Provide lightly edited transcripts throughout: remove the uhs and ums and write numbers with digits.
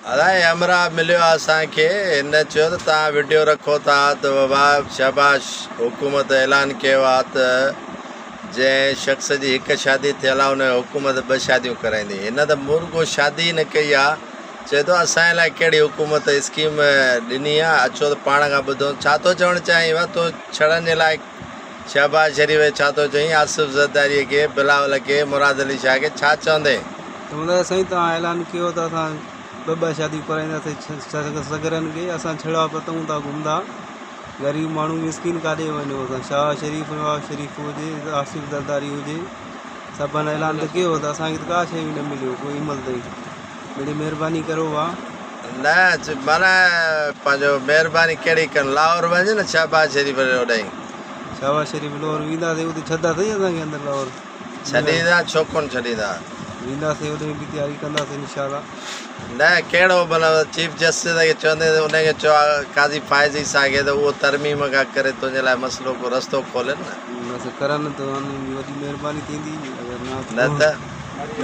अदाए हमरा मिलियो आहे असांखे हिन चयो त तव्हां वीडियो रखो था त वाह शाबाश हुकूमत ऐलान कयो आहे त जंहिं शख़्स जी हिकु शादी थियल आहे उन हुकूमत 2 शादियूं कराईंदी। हिन त मुर्गो शादी न कई आहे, चए थो असांजे लाइ कहिड़ी हुकूमत स्कीम ॾिनी आहे, अचो त पाण खां ॿुधो छा थो चवणु चाहीं। वाह तो छड़नि जे लाइ शहबाज शरीफ़ छा थो चईं, आसिफ़ ज़रदारीअ खे, बिलावल खे, मुराद अली शाह खे छा चवंदे? साईं तव्हां ऐलान कयो त असां 2 शादियूं कराईंदासीं सगरनि खे, असां छड़ा पतऊं था घुमंदा, ग़रीब माण्हू मिस्किन काॾे वञो। असां शाह शरीफ़, नवाज़ शरीफ़ हुजे, आसिफ़ ज़रदारी हुजे, सभिनि ऐलान त कयो त असांखे त का शइ बि न मिलियो कोई हिमल ताईं। हेॾी महिरबानी करो वाह। न माना पंहिंजो महिरबानी कहिड़ी कनि, लाहौर वञे न शहबाज शरीफ़ होॾां शहबाज शरीफ़ लाहौर वेंदासीं, उते छॾंदा अथई असांखे अंदरि लाहौर छॾींदा, छो कोन छॾींदा, वेंदासीं उते बि तयारी कंदासीं इंशाअल्लाह। न कहिड़ो मतिलबु चीफ जस्टिस खे चवंदे उनखे चओ काज़ी फ़ाइज़ी सां खे त उहो तरमीम खां करे तुंहिंजे लाइ मसइलो को रस्तो खोले न। करनि त वॾी महिरबानी थींदी,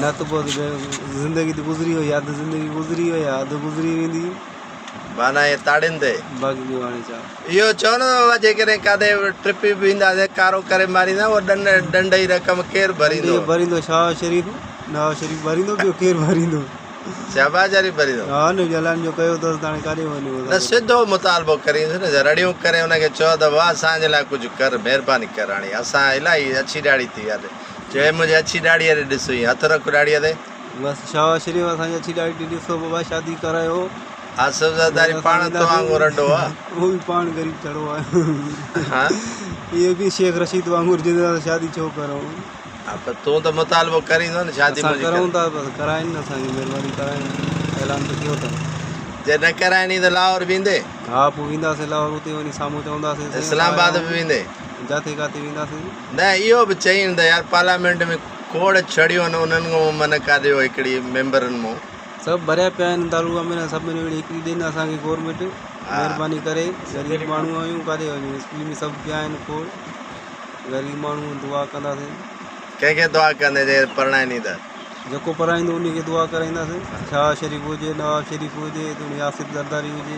न त पोइ ज़िंदगी त गुज़री वई, अधु ज़िंदगी गुज़री वई आहे, अधु गुज़री वेंदी माना इहे ताड़ीनि ते बाक़ी ॿियो हाणे छा। इहो चओ न बाबा, जेकॾहिं काॾे ट्रिप बि वेंदासीं कारो करे मारींदा, उहो ॾंड जी रक़म केरु भरींदो? शाह शरीफ़, नवाज़ शरीफ़ भरींदो, ॿियो केरु भरींदो? शहबाज शरीफ़ भरींदो। हा न ऐलान जो कयो अथसि त हाणे काॾे वञो? न सिधो मुतालबो करींसि न, रड़ियूं करे हुनखे चओ त वाह असांजे लाइ कुझु कर, महिरबानी कर। हाणे असां इलाही अछी ॾाढ़ी थी आहे, चए मुंहिंजे अछी ॾाढ़ीअ ते ॾिसो, हथ रखो ॾाढ़ीअ ते। बसि शाह शरीफ़ असांजी अछी ॾाढ़ी ॾिसो, बाबा शादी करायो। आसिफ़ ज़रदारी पाण तो वांगुरु रंडो आहे, उहो बि पाण ग़रीब छड़ो आहे। इहो बि शेख रशीद वांगुरु जिंदा शादी छो करूं? हा पर तूं त मुतालबो करींदो न शादी करूं था, बसि कराइनि न, असांखे महिरबानी कराइनि, ऐलान त कयो अथनि। जे न कराइनी त लाहौर वेंदे? हा पोइ वेंदासीं लाहौर, उते वञी साम्हूं चवंदासीं। इस्लामाबाद बि वेंदे? जिते किथे वेंदासीं। न इहो बि चईनि त यार पार्लियामेंट में खोड़ छड़ियूं आहिनि, उन्हनि खां मन काढियो हिकिड़ी मेंबरनि मां सभु भरिया पिया आहिनि दारूअ में, सभिनी अहिड़ी हिकिड़ी ॾियनि असांखे गवर्नमेंट, महिरबानी करे। ग़रीब माण्हू आहियूं, काॾे वञूं? स्कूल में सभु पिया आहिनि खोड़, ग़रीब माण्हू दुआ कंदासीं। कंहिंखे दुआ कंदे जे परणाइनी त? जेको पढ़ाईंदो उनखे दुआ कराईंदासीं। शाह शरीफ़ हुजे, नवाज़ शरीफ़ हुजे, आसिफ़ ज़रदारी हुजे,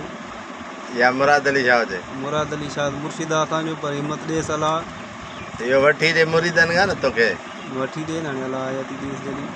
या मुराद अली शाह हुजे। मुराद अली शाह मुर्शिद आहे असांजो, पर हिमत ॾे सलाह। इहो वठी ॾे मुरीदनि खां न तोखे, वठी ॾे न, हाणे अलाह आया थी ॾेसि जॾहिं।